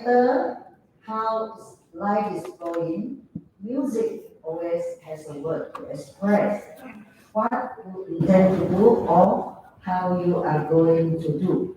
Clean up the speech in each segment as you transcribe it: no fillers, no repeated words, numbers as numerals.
matter how life is going, music always has a word to express what you intend to do or how you are going to do.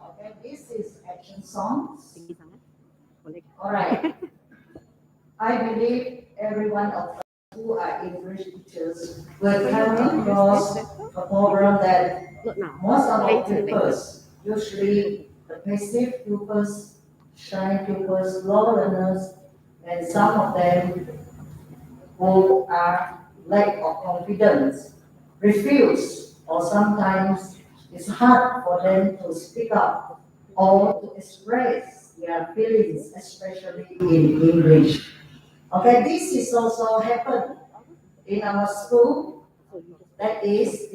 Okay, this is action songs. All right. I believe every one of us who are English teachers will come across a program that most of our pupils, usually the passive pupils, shy pupils, low learners, and some of them who are lack of confidence, refuse, or sometimes it's hard for them to speak up or to express their feelings, especially in English. Okay, this is also happened in our school. That is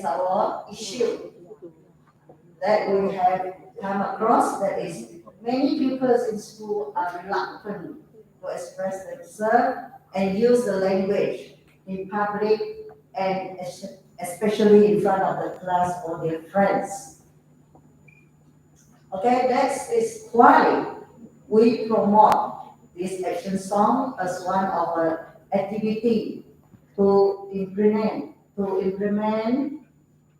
our issue that we have come across. That is many pupils in school are reluctant to express themselves and use the language in public and especially in front of the class or their friends. Okay, that is why we promote this action song as one of our activity to implement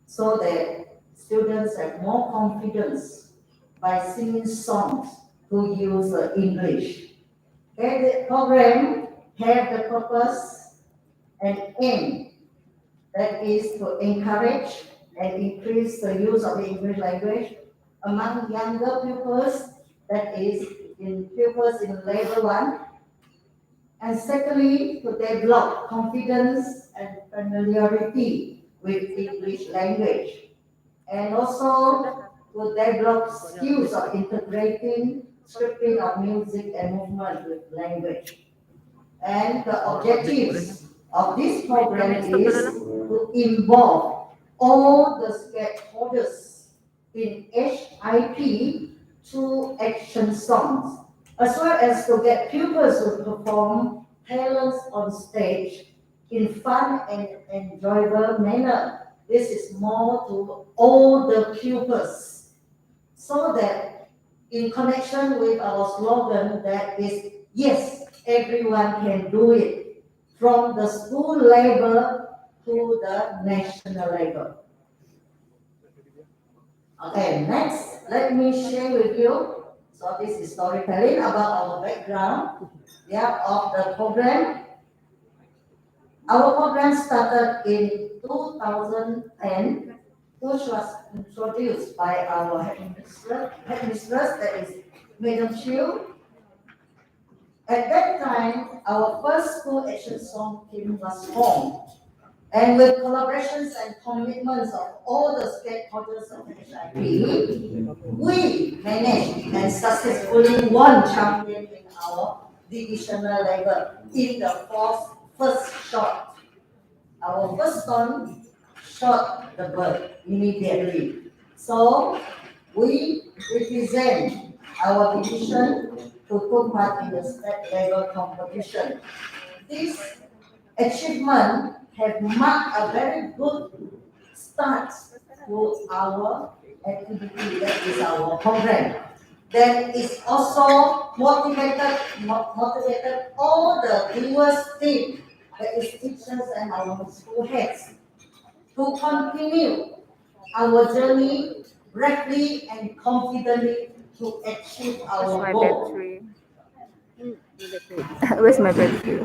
so that students have more confidence by singing songs to use English. Okay, the program have the purpose and aim that is to encourage and increase the use of the English language among younger pupils, that is in pupils in level 1, and secondly, to develop confidence and familiarity with English language, and also to develop skills of integrating scripting of music and movement with language. And the objectives of this program is to involve all the stakeholders in HIP through action songs, as well as to get pupils to perform talents on stage in fun and enjoyable manner. This is more to all the pupils, so that in connection with our slogan that is, yes, everyone can do it, from the school level to the national level. Okay, next, let me share with you. So this is storytelling about our background, of the program. Our program started in 2010, which was introduced by our headmistress, that is Madam Chiu. At that time, our first school action song team was formed. And with collaborations and commitments of all the stakeholders of HIP, we managed and successfully won champion in our divisional level in the first shot. Our first son shot the bird immediately. So we represent our division to take part in the state level competition. This achievement have marked a very good start to our activity, that is our program. That is also motivated all the viewers team, that is teachers and our school heads, to continue our journey bravely and confidently to achieve our goal. Where's my battery?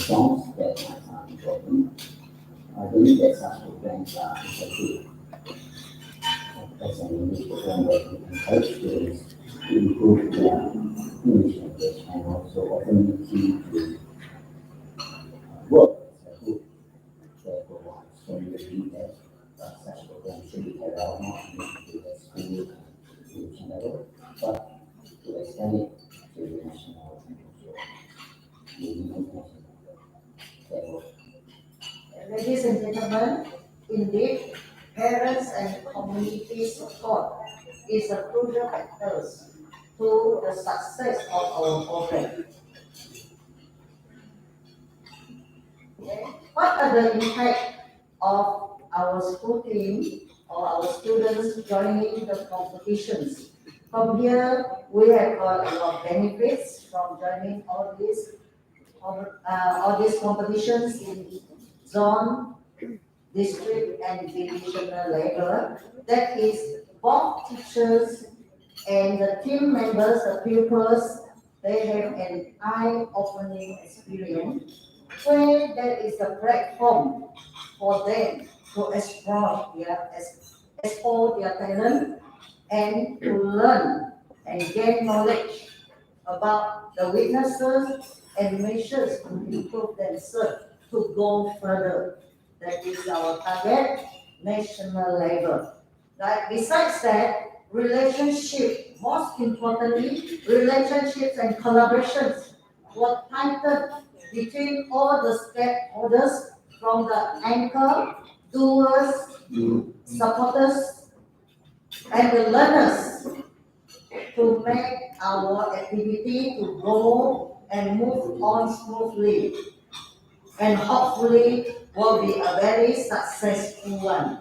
songs that are important. I believe that such programs are effective as an English program that encourage students to improve their English language and also often key to work as a group. Therefore, I strongly believe that such programs should be carried out not only to the school English level, but to extend it to the national and also the international level. Ladies and gentlemen, indeed, parents and community support is a crucial factor to the success of our program. Okay. What are the impact of our school team or our students joining the competitions? From here, we have got a lot of benefits from joining all these competitions in zone, district, and divisional level. That is, both teachers and the team members, the pupils, they have an eye-opening experience where there is a platform for them to explore their talent and to learn and gain knowledge about the weaknesses and measures to improve themselves to go further. That is our target, national level. Right? Besides that, most importantly, relationships and collaborations were tightened between all the stakeholders from the anchor, doers, supporters, and the learners to make our activity to go and move on smoothly and hopefully will be a very successful one.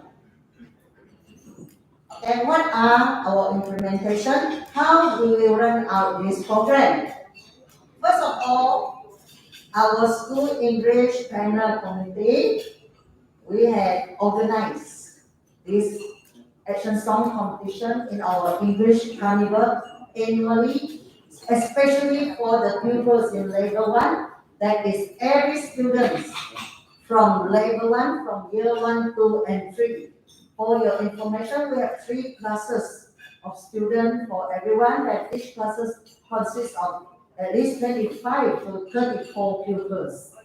And what are our implementation? How do we run out this program? First of all, our school English panel committee, we have organized this action song competition in our English carnival annually, especially for the pupils in level 1. That is every student from level 1, from year 1, 2, and 3. For your information, we have 3 classes of students for everyone, and each classes consists of at least 25 to 34 pupils.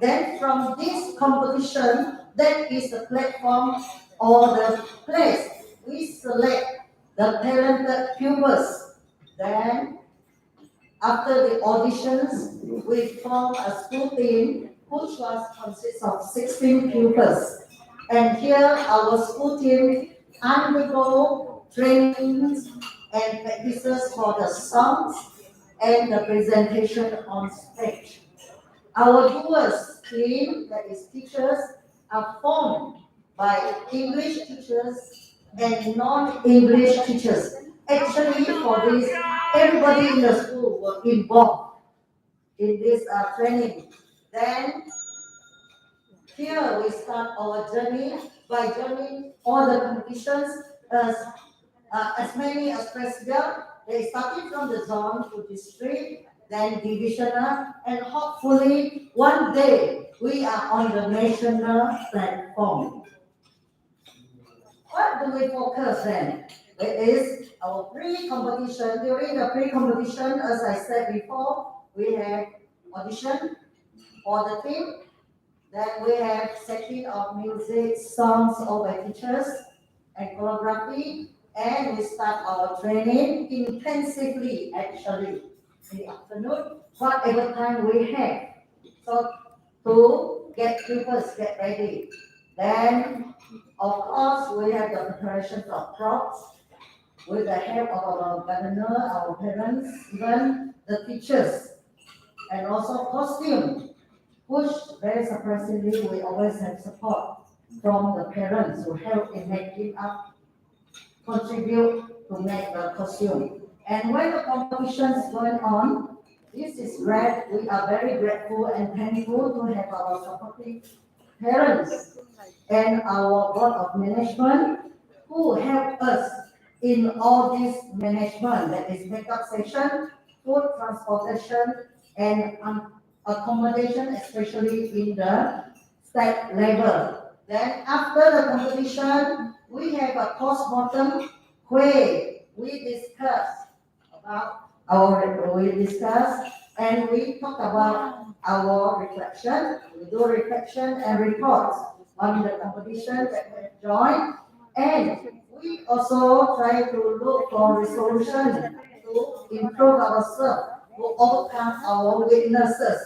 Then from this competition, that is the platform or the place we select the talented pupils. Then after the auditions, we form a school team which consists of 16 pupils. And here our school team undergo trainings and practices for the songs and the presentation on stage. Our doers team, that is teachers, are formed by English teachers and non-English teachers. Actually, for this, everybody in the school was involved in this training. Then, here we start our journey by joining all the competitions as many as possible. They started from the zone to district, then divisional, and hopefully one day we are on the national platform. What do we focus then? It is our pre-competition. During the pre-competition, as I said before, we have audition for the team. Then we have section of music, songs all by teachers and choreography. And we start our training intensively actually in the afternoon, whatever time we have. So to get pupils get ready. Then of course we have the preparations of props with the help of our governor, our parents, even the teachers, and also costume, which very surprisingly we always have support from the parents who help in making up, contribute to make the costume. And when the competition is going on, this is great. We are very grateful and thankful to have our supporting parents and our board of management who help us in all this management, that is makeup section, food transportation, and accommodation, especially in the state level. Then after the competition, we have a post-mortem where we discuss and we talk about our reflection. We do reflection and reports on the competition that we have joined, and we also try to look for resolution to improve ourselves, to overcome our weaknesses.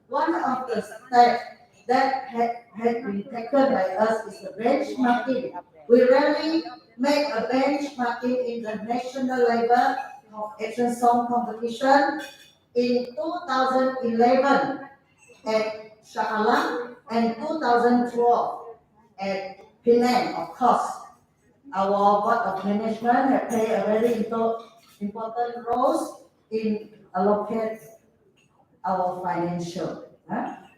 One of the steps that had been taken by us is the benchmarking. We really make a benchmarking in the national level of action song competition in 2011 at Shakalam and 2012 at Penang. Of course, our board of management have played a very important role in allocate our financial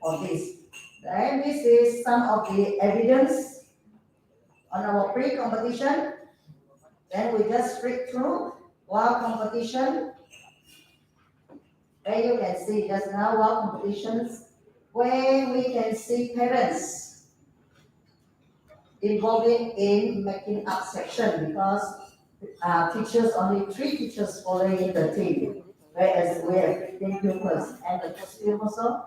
on this. And this is some of the evidence on our pre-competition. Then we just read through while competition. There you can see just now while competitions where we can see parents involving in making up section because teachers, only 3 teachers following the team, whereas we have 15 pupils and the costume also.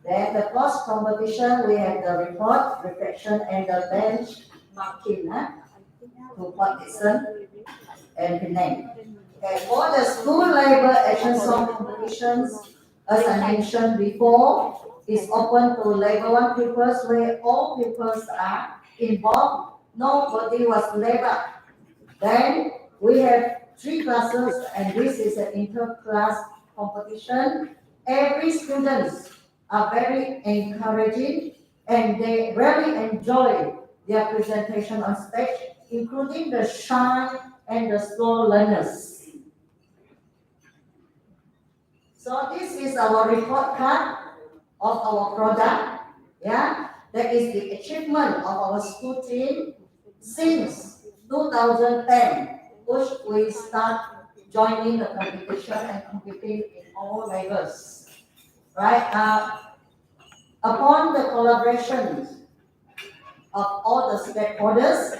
Then the post competition, we have the report, reflection, and the bench marking to Port Dickson and Penang. Okay, for the school level action song competitions, as I mentioned before, is open to level 1 pupils where all pupils are involved. Nobody was labeled. Then we have 3 classes, and this is an inter-class competition. Every students are very encouraging, and they really enjoy their presentation on stage, including the shy and the slow learners. So this is our report card of our product. Yeah, that is the achievement of our school team since 2010, which we start joining the competition and competing in all levels. Right? Upon the collaboration of all the stakeholders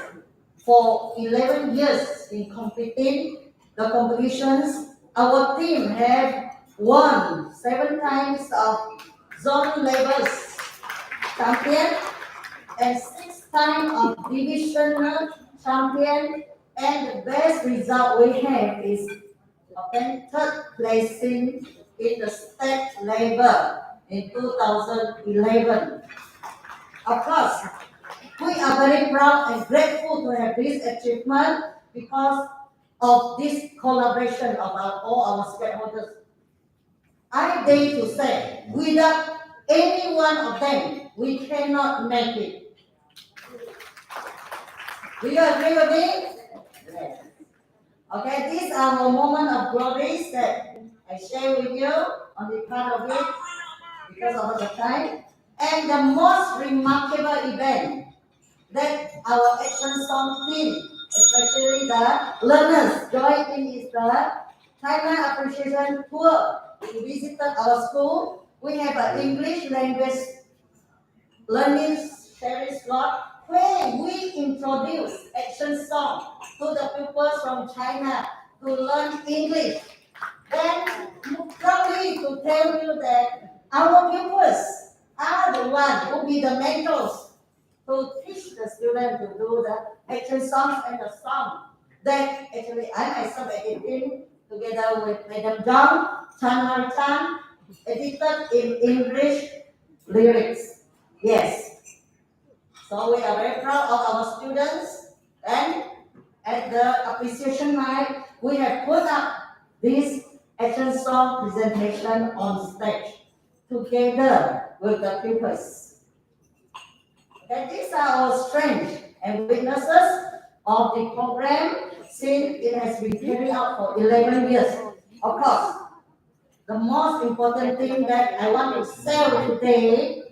for 11 years in competing the competitions, our team have won 7 times of zone levels champion and 6 times of divisional champion, and the best result we have is obtained 3rd placing in the state level in 2011. Of course, we are very proud and grateful to have this achievement because of this collaboration of all our stakeholders. I dare to say, without any one of them, we cannot make it. Do you agree with me? Yes. Okay, these are our moment of glory that I share with you on the part of it because of the time. And the most remarkable event that our action song team, especially the learners, joined in is the China Appreciation Tour. We visited our school. We have an English language learning sharing slot where we introduce action song to the pupils from China to learn English. Then probably to tell you that our pupils are the ones who be the mentors to teach the students to do the action songs and the song that actually I myself edited together with Madam Chan Chan, edited in English lyrics. Yes. So we are very proud of our students, and at the appreciation night, we have put up this action song presentation on stage together with the pupils. And these are our strengths and weaknesses of the program since it has been carried out for 11 years. Of course, the most important thing that I want to share today,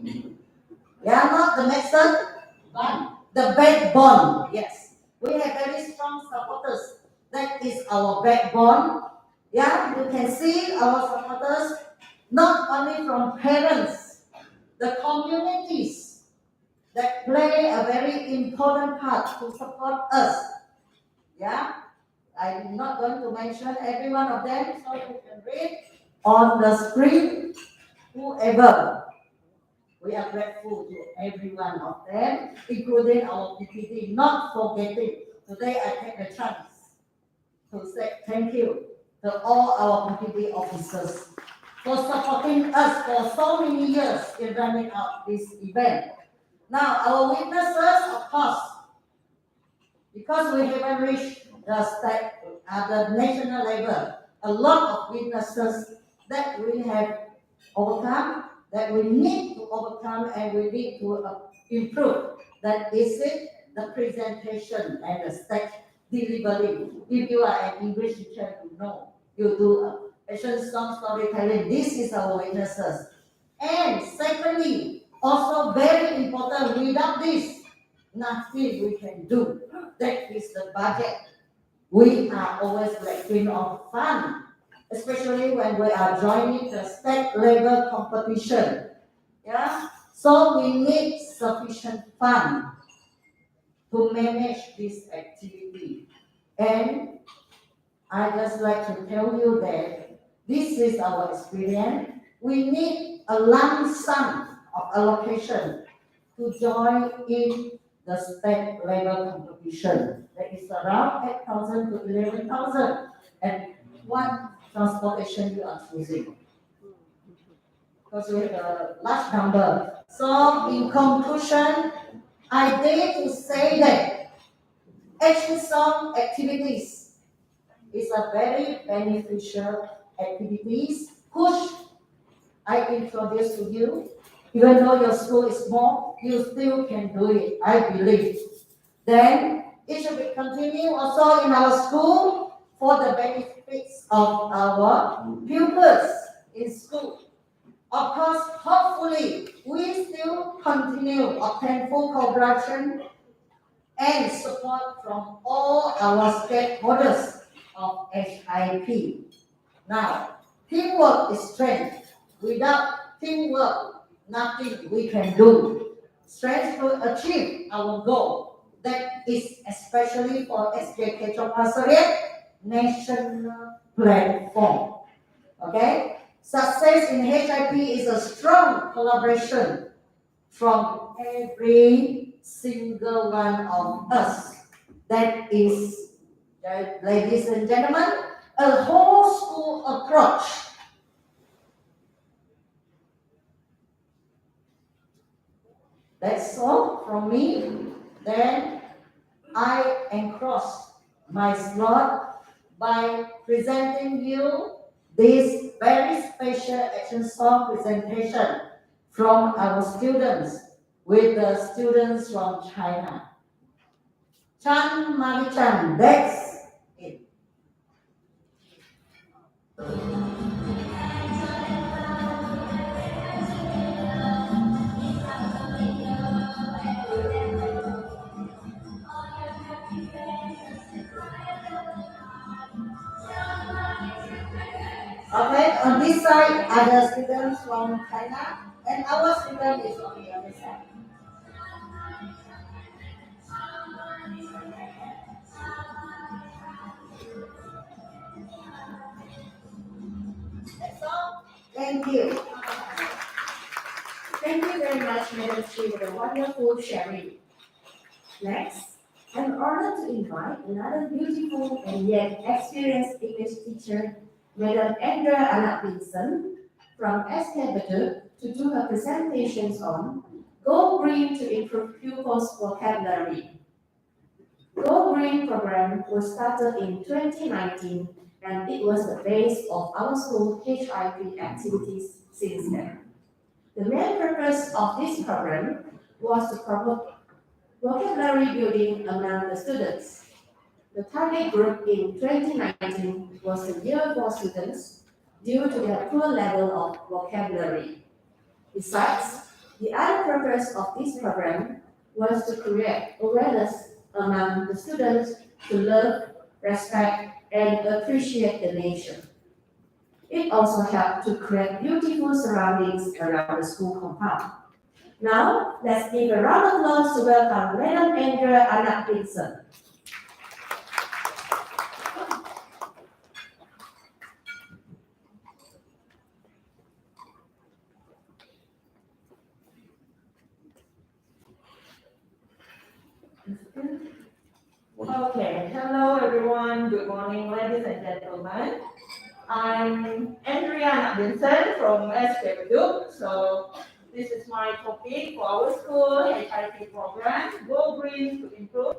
not the method, but the backbone. Yes. We have very strong supporters. That is our backbone. Yeah, you can see our supporters not only from parents, the communities that play a very important part to support us. Yeah, I'm not going to mention every one of them, so you can read on the screen. Whoever, we are grateful to every one of them, including our PPD. Not forgetting, today I take the chance to say thank you to all our PPD officers for supporting us for so many years in running out this event. Now, our witnesses, of course, because we haven't reached the state at the national level, a lot of witnesses that we have overcome, that we need to overcome, and we need to improve. That is it, the presentation and the stage delivery. If you are an English teacher, you know, you do action song storytelling. This is our witnesses. And secondly, also very important, without this, nothing we can do. That is the budget. We are always lacking of fund, especially when we are joining the state level competition. Yeah, so we need sufficient fund to manage this activity. And I just like to tell you that this is our experience. We need a lump sum of allocation to join in the state level competition. That is around 8,000 to 11,000. And what transportation you are choosing? Because we have a large number. So in conclusion, I dare to say that action song activities is a very beneficial activities which I introduce to you. Even though your school is small, you still can do it, I believe. Then it should be continued also in our school for the benefits of our pupils in school. Of course, hopefully, we still continue obtain full cooperation and support from all our stakeholders of HIP. Now, teamwork is strength. Without teamwork, nothing we can do. Strength to achieve our goal. That is especially for SJK Chokpa Serian national platform. Okay? Success in HIP is a strong collaboration from every single one of us. That is, ladies and gentlemen, a whole school approach. That's all from me. Then I encroach my slot by presenting you this very special action song presentation from our students with the students from China. Chan Mali Chan, that's it. Okay, on this side are the students from China, and our student is on the other side. That's all. Thank you. Thank you very much, Madam Chi, for the wonderful sharing. Next, I'm honored to invite another beautiful and yet experienced English teacher, Madam Andrea Anak Vincent from SK Bedok, to do her presentations on Go Green to improve pupils' vocabulary. Go Green program was started in 2019 and it was the base of our school HIP activities since then. The main purpose of this program was to promote vocabulary building among the students. The target group in 2019 was the Year 4 students due to their poor level of vocabulary. Besides, the other purpose of this program was to create awareness among the students to love, respect, and appreciate the nature. It also helped to create beautiful surroundings around the school compound. Now, let's give a round of applause to welcome Madam Andrea Anak Vincent. Okay, hello everyone. Good morning, ladies and gentlemen. I'm Andrea Vincent from SK Beduk. So this is my topic for our school HIT program, Go Green to Improve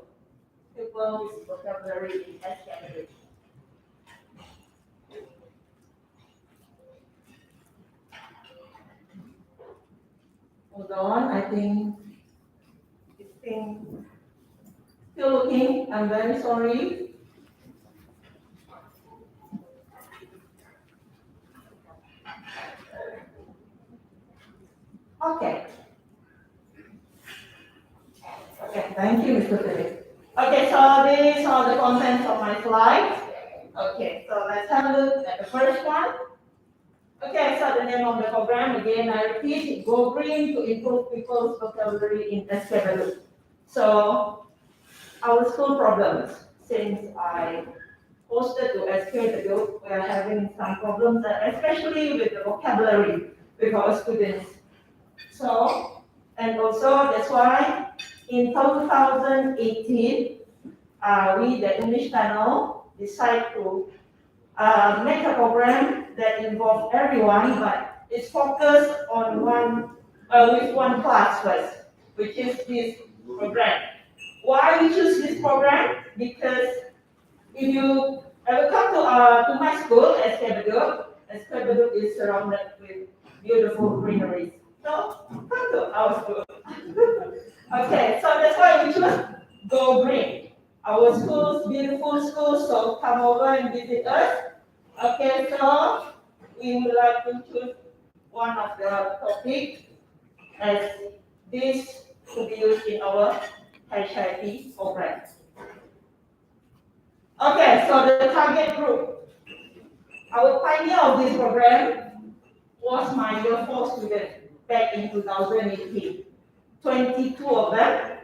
Pupils' Vocabulary in SK Beduk. Hold on, I think this thing still looking. I'm very sorry. Okay. Okay, thank you, Mr. Philip. Okay, so these are the contents of my slides. Okay, so let's have a look at the first one. Okay, so the name of the program, again, I repeat, Go Green to Improve People's Vocabulary in SK. So, our school problems, since I posted to SK, we are having some problems, especially with the vocabulary with our students. So, and also that's why in 2018, we, the English channel, decide to make a program that involves everyone, but it's focused on with one class first, which is this program. Why we choose this program? Because if you ever come to my school, SK Beduk is surrounded with beautiful greeneries. So come to our school. Okay, so that's why we choose Go Green. Our school's beautiful school, so come over and visit us. Okay, so we would like to choose one of the topics as this to be used in our HIT program. Okay, so the target group. Our pioneer of this program was my year 4 student back in 2018. 22 of them.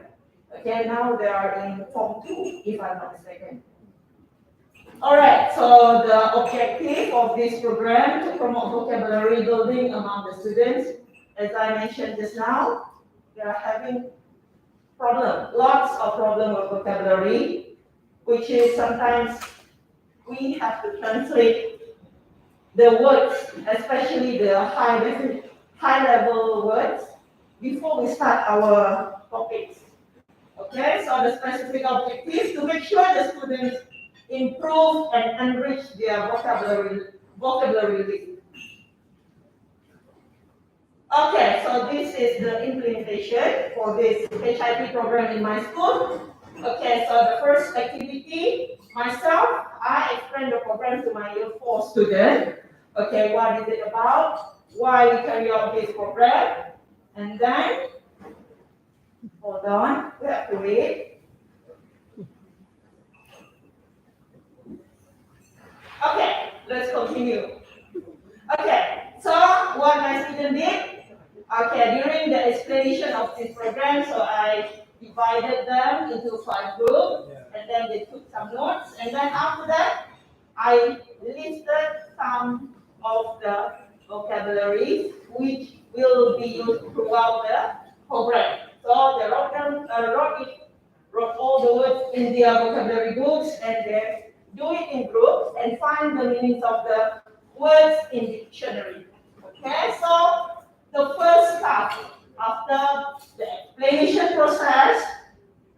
Okay, now they are in Form 2, if I'm not mistaken. Alright, so the objective of this program to promote vocabulary building among the students, as I mentioned just now, they are having lots of problems with vocabulary, which is sometimes we have to translate the words, especially the high level words, before we start our topics. Okay, so the specific objective is to make sure the students improve and enrich their vocabulary list. Okay, so this is the implementation for this HIT program in my school. Okay, so the first activity, myself, I explain the program to my year 4 student. Okay, what is it about? Why we carry out this program? And then, hold on, we have to wait. Okay, let's continue. Okay, so what my student did, okay, during the explanation of this program, so I divided them into 5 groups, and then they took some notes, and then after that, I listed some of the vocabularies which will be used throughout the program. So they wrote all the words in their vocabulary books, and they do it in groups and find the meanings of the words in the dictionary. Okay, so the first task after the explanation process,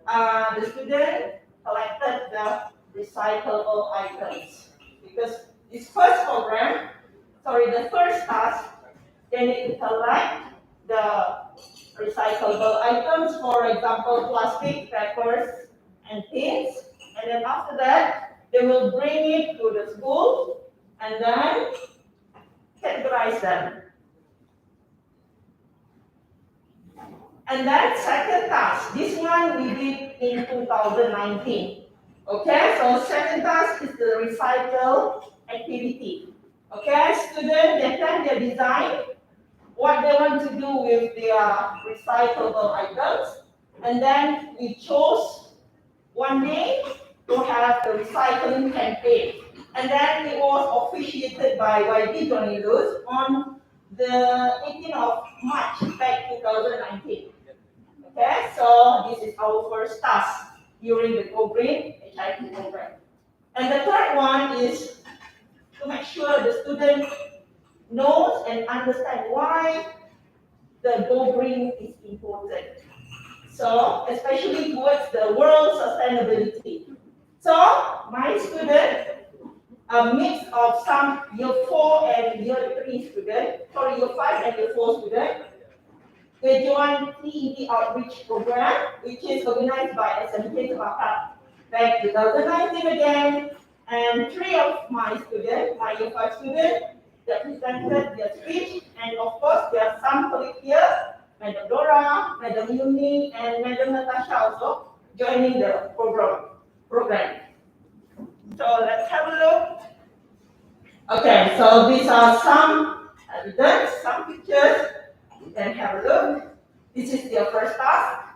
the student collected the recyclable items. Because this first the first task, they need to collect the recyclable items, for example, plastic, papers, and tins. And then after that, they will bring it to the school and then categorize them. And then second task, this one we did in 2019. Okay, so second task is the recital activity. Okay, students, they plan their design, what they want to do with their recyclable items, and then we chose one day to have the recycling campaign. And then it was officiated by YB Johnny Luz on the 18th of March back 2019. Okay, so this is our first task during the Go Green HIP program. And the third one is to make sure the student knows and understand why the Go Green is important. So, especially towards the world sustainability. So, my student, a mix of some year 4 and year 3 students, sorry, year 5 and year 4 students, they joined PPD Outreach Program, which is organized by SMK Tabaka back 2019 again. And 3 of my students, my year 5 students, they presented their speech, and of course, there are some colleagues here, Madam Dora, Madam Yumi, and Madam Natasha also joining the program. So let's have a look. Okay, so these are some evidence, some pictures. You can have a look. This is their first task.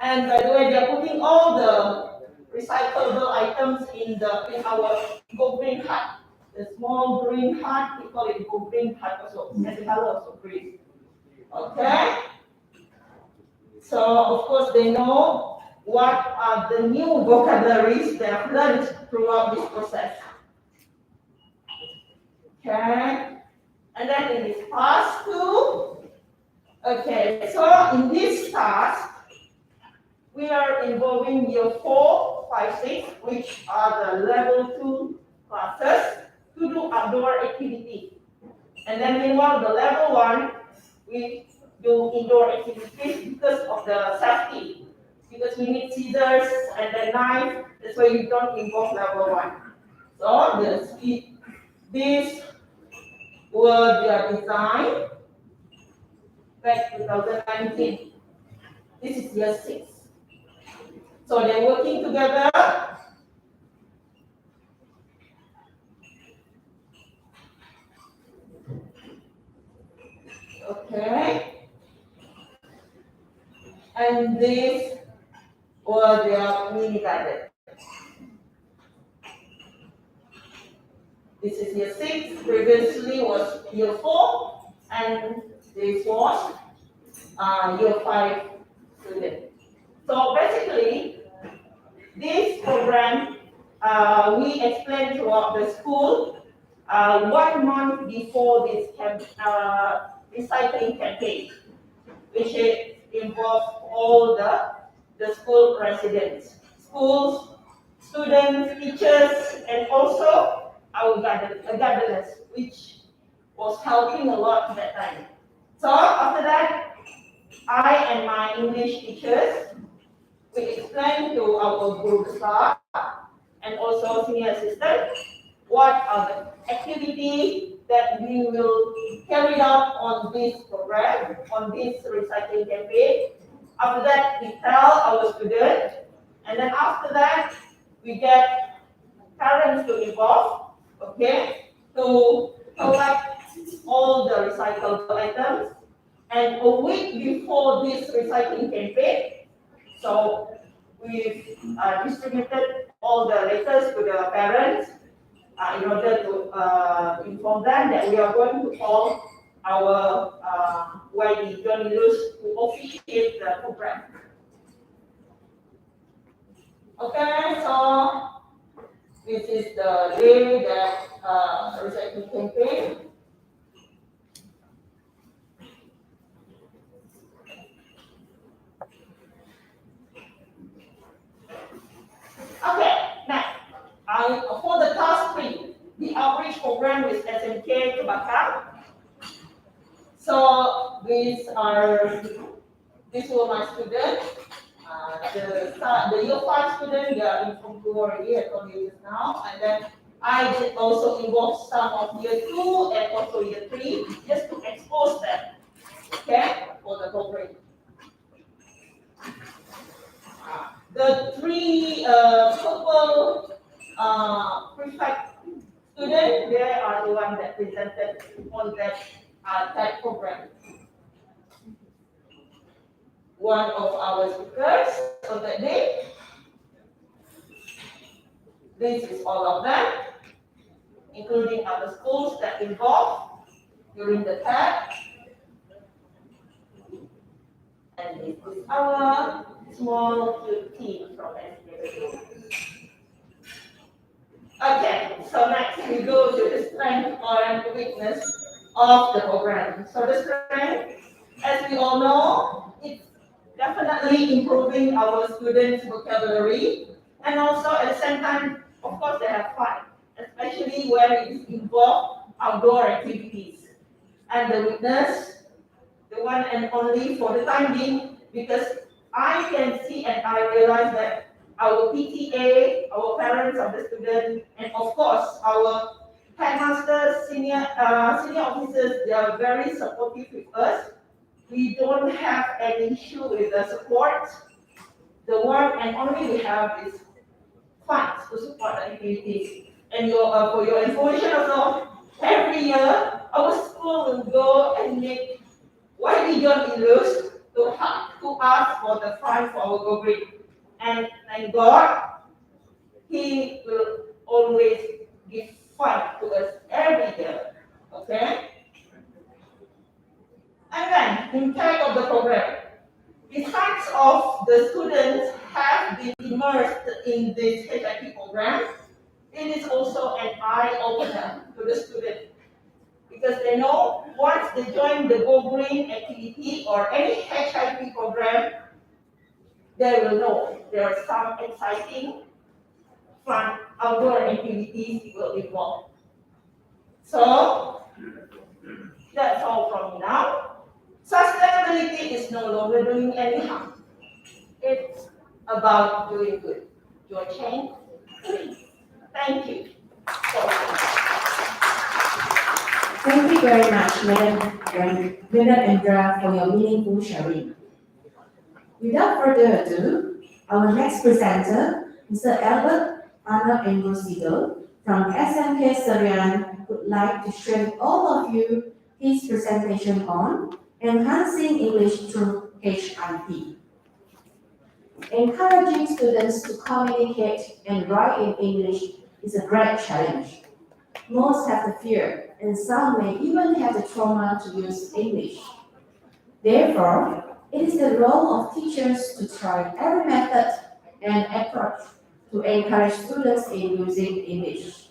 And by the way, they are putting all the recyclable items in our Go Green hut. The small green hut, we call it Go Green hut also, and the color also green. Okay? So of course they know what are the new vocabularies they have learned throughout this process. Okay? And then in this task 2, okay, so in this task, we are involving year 4, 5, 6, which are the level 2 classes, to do outdoor activity. And then meanwhile, the level 1, we do indoor activities because of the safety. Because we need scissors and the knife, that's why you don't involve level 1. So these were their design back 2019. This is year 6. So they're working together. Okay. And these were their mini garden. This is year 6, previously was year 4, and this was year 5 student. So basically, this program we explained throughout the school 1 month before this recycling campaign, which involves all the school residents, schools, students, teachers, and also our gardeners, which was helping a lot at that time. So after that, I and my English teachers, we explained to our group staff and also senior assistant what are the activities that we will carry out on this program, on this recycling campaign. After that, we tell our students, and then after that, we get parents to involve, okay, to collect all the recyclable items. And a week before this recycling campaign, so we've distributed all the letters to the parents in order to inform them that we are going to call our YD Johnny Luz to officiate the program. Okay, so this is the day that recycling campaign. Okay, now for the task 3, the outreach program with SMK Tabaka. So these were my students. The year 5 students, they are informed already, I told you just now. And then I did also involve some of year 2 and also year 3, just to expose them, okay, for the program. The three purple prefect students, they are the ones that presented on that program. One of our speakers on that day. This is all of them, including other schools that involved during the TED. And this is our small cute team from SPW. Okay, so next we go to the strength or weakness of the program. So the strength, as we all know, it's definitely improving our students' vocabulary, and also at the same time, of course, they have fun, especially when it involves outdoor activities. And the weakness, the one and only for the time being, because I can see and I realize that our PTA, our parents of the student, and of course our headmasters, senior officers, they are very supportive with us. We don't have any issue with the support. The one and only we have is funds to support the activities. And for your information also, every year our school will go and make YB John Illus to ask for the fund for our Go Green. And thank God, He will always give fund to us every year. Okay? And then, impact of the program. Besides of the students have been immersed in this HIP program, it is also an eye-opener to the student because they know once they join the Go Green activity or any HIP program, they will know there are some exciting, fun outdoor activities will involve. So that's all from me now. Sustainability is no longer doing any harm. It's about doing good. Your change, please. Thank you. Thank you very much, Madam Andra, for your meaningful sharing. Without further ado, our next presenter, Mr. Albert Anna Ambrosio from SMK Serian, would like to share with all of you his presentation on enhancing English through HIP. Encouraging students to communicate and write in English is a great challenge. Most have the fear, and some may even have the trauma to use English. Therefore, it is the role of teachers to try every method and approach to encourage students in using English.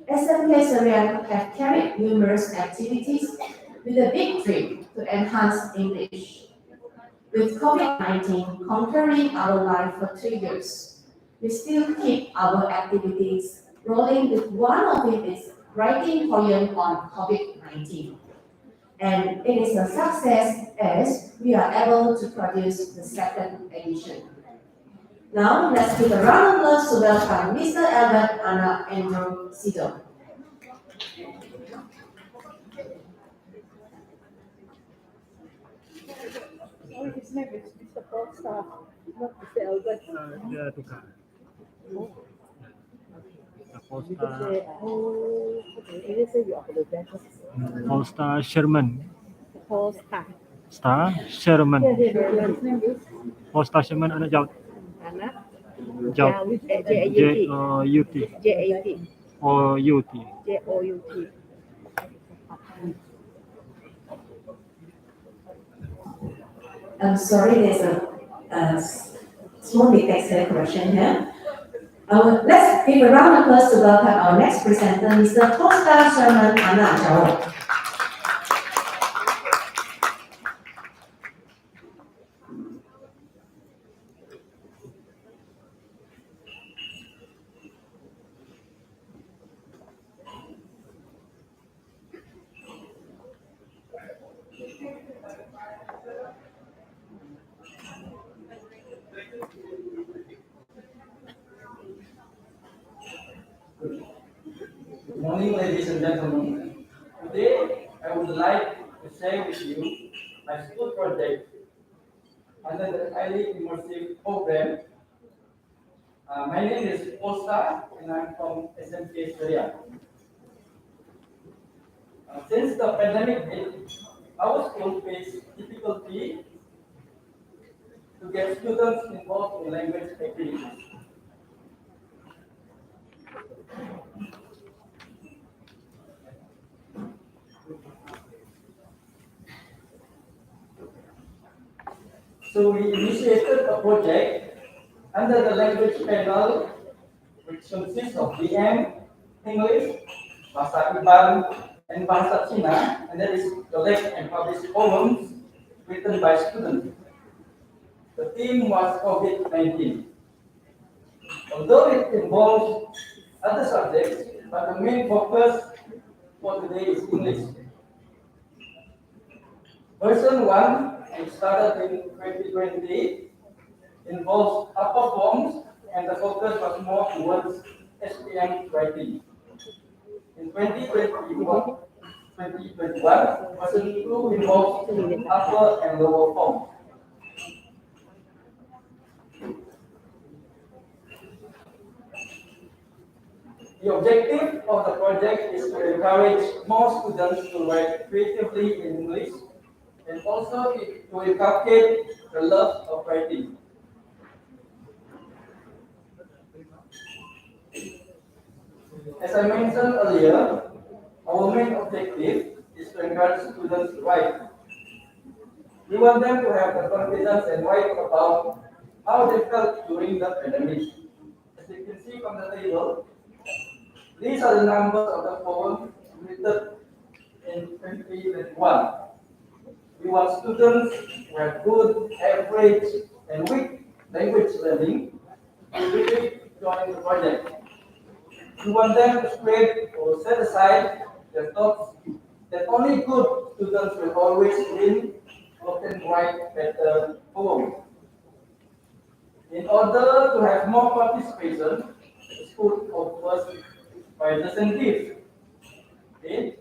SMK Serian have carried numerous activities with a big dream to enhance English. With COVID-19 conquering our life for 2 years, we still keep our activities rolling with one of it is writing poem on COVID-19. And it is a success as we are able to produce the second edition. Now, let's give a round of applause to welcome Mr. Albert Anna Andrew Sido. His name is Mr. Polestar, not Mr. Albert. Dia tukar. Ini saya apa dia? Polestar Sherman. Polestar. Star Sherman. His name is Polestar Sherman anak Jaut. Anak Jaut. J-O-U-T. J-A-T. O-U-T. J-O-U-T. I'm sorry, there's a small mistake correction here. Let's give a round of applause to welcome our next presenter, Mr. Polestar Sherman Anna Jawa. Good morning, ladies and gentlemen. Today, I would like to share with you my school project. under the highly immersive program. My name is Osa, and I'm from PPD Serian. Since the pandemic hit, our school faced difficulty to get students involved in language activities. So we initiated a project under the language panel, which consists of BM, English, Bahasa Iban, and Bahasa Cina, and that is collect and publish poems written by students. The theme was COVID-19. Although it involves other subjects, but the main focus for today is English. Version 1, which started in 2020, involves upper forms, and the focus was more towards SPM writing. In 2021, version 2 involves upper and lower forms. The objective of the project is to encourage more students to write creatively in English, and also to inculcate the love of writing. As I mentioned earlier, our main objective is to encourage students to write. We want them to have the confidence and write about how they felt during the pandemic. As you can see from the table, these are the numbers of the poems written in 2021. We want students who have good, average, and weak language learning to really join the project. We want them to spread or set aside their thoughts that only good students will always win or can write better poems. In order to have more participation, the school offers prizes and gifts. Okay?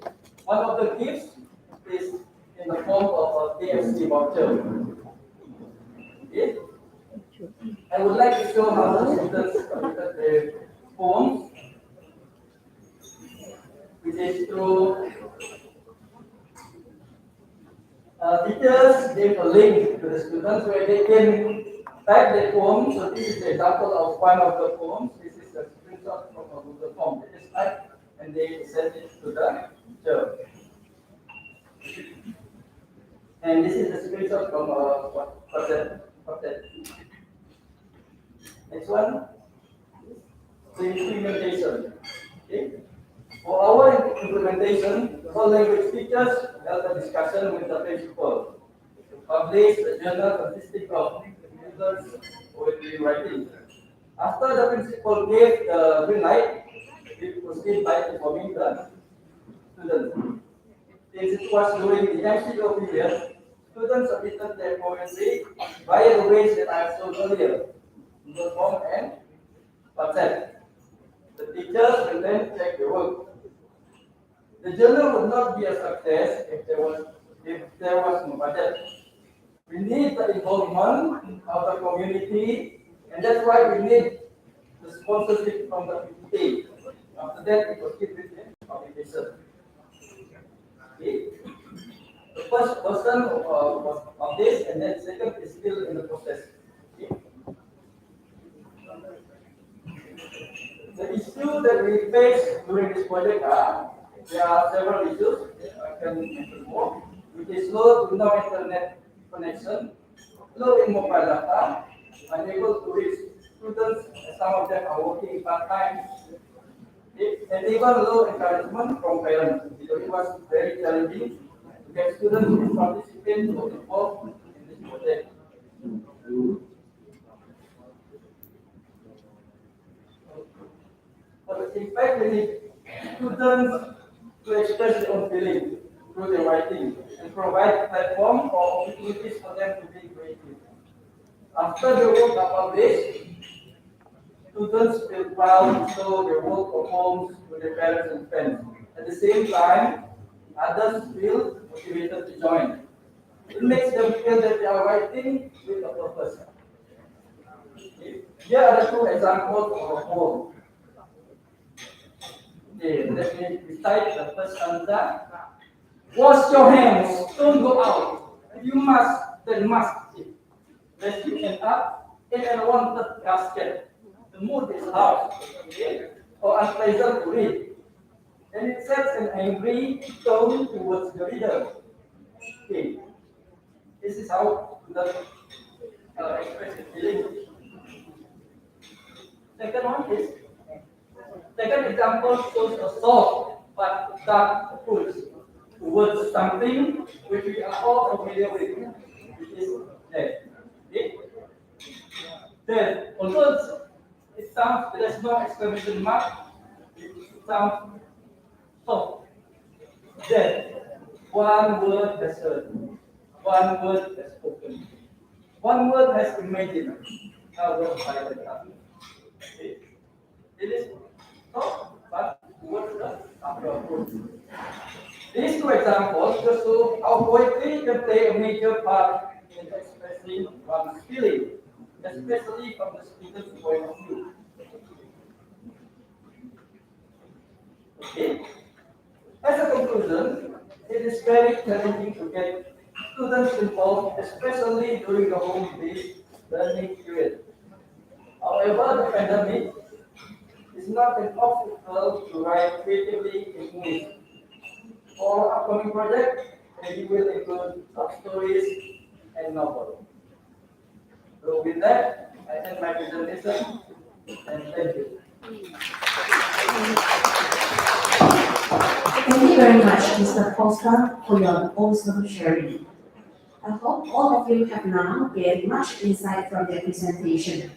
One of the gifts is in the form of a KFC voucher. Okay? I would like to show how the students submitted their poems, which is through teachers gave a link to the students where they can type their poem. So this is the example of one of the poems. This is a screenshot from a Google form. They just type and they send it to the teacher. And this is a screenshot from WhatsApp. Next one, the implementation. Okay. For our implementation, the whole language teachers held a discussion with the principal to publish a journal consisting of users poetry writing. After the principal gave the green light, we proceed by informing the students. Since it was during the MCO period, students submitted their poetry via the ways that I showed earlier, Google Form and WhatsApp. The teachers will then check the work. The journal would not be a success if there was no budget. We need the involvement of the community, and that's why we need the sponsorship from the PPD. After that, we proceed with the publication. Okay. The first version was published, and then second is still in the process. Okay. The issue that we face during this project there are several issues. I can mention more, which is low to no internet connection, low in mobile data, unable to reach students, and some of them are working part-time, and even low encouragement from parents. Because it was very challenging to get students to participate or involved in this project. But in fact, we need students to express their own feeling through their writing and provide a platform or opportunities for them to be creative. After the work are published, students feel proud to show their work or poems to their parents and friends. At the same time, others feel motivated to join. It makes them feel that they are writing with a purpose. Okay. Here are the two examples of a poem. Okay, let me recite the first stanza. Wash your hands, don't go out. If you must, then must. Lest you end up in an unwanted casket. The mood is harsh, okay, or unpleasant to read. And it sets an angry tone towards the reader. Okay, this is how the express the feeling. Second one is, second example shows a soft but dark approach towards something which we are all familiar with, which is death. Okay? Death, although it sounds, there's no exclamation mark, it sounds soft. Death, one word has heard, one word has spoken, one word has imagined, covered by the tongue. Okay? It is soft, but towards the upper approach. These two examples just show how poetry can play a major part in expressing one's feeling, especially from the speaker's point of view. Okay? As a conclusion, it is very challenging to get students involved, especially during the home-based learning period. However, the pandemic is not an obstacle to write creatively in English. For upcoming project, we will include short stories and novels. So with that, I end my presentation and thank you. Thank you very much, Mr. Costa, for your awesome sharing. I hope all of you have now gained much insight from their presentation.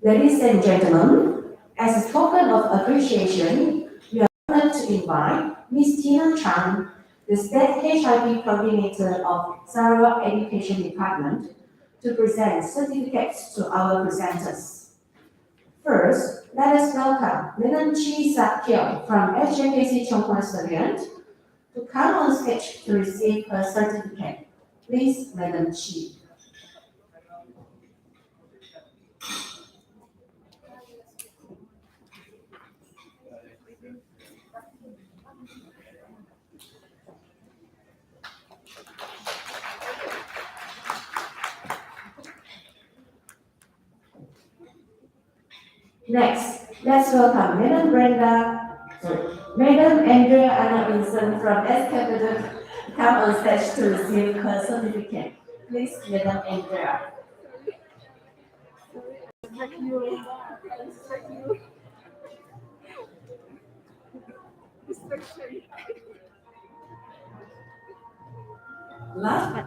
Ladies and gentlemen, as a token of appreciation, we are honored to invite Ms. Tina Chan, the State HIV Coordinator of Sarawak Education Department, to present certificates to our presenters. First, let us welcome Madam Chi Sakyong from SJKC Chongqing Serian to come on stage to receive her certificate. Please, Madam Chi. Next, let's welcome Madam Andrea Anna Wilson from SKPD to come on stage to receive her certificate. Please, Madam Andrea. Last but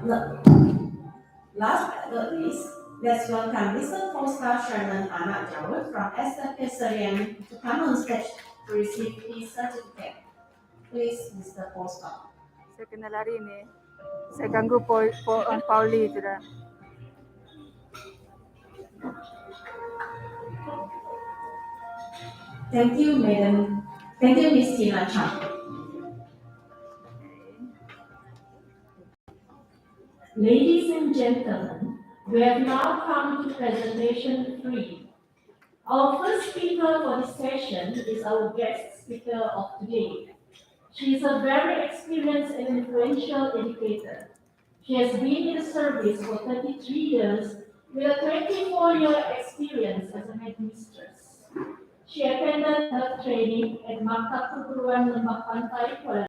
not least, let's welcome Mr. Costa Sherman Anak Jawad from PPD Serian to come on stage to receive his certificate. Please, Mr. Costa. Saya kena lari ni. Saya ganggu Pauli tu dah. Thank you, Madam. Thank you, Ms. Tina Chan. Ladies and gentlemen, we have now come to presentation 3. Our first speaker for this session is our guest speaker of today. She is a very experienced and influential educator. She has been in the service for 33 years with a 24-year experience as a headmistress. She attended her training at Maktab Perguruan Lembah Pantai, Kuala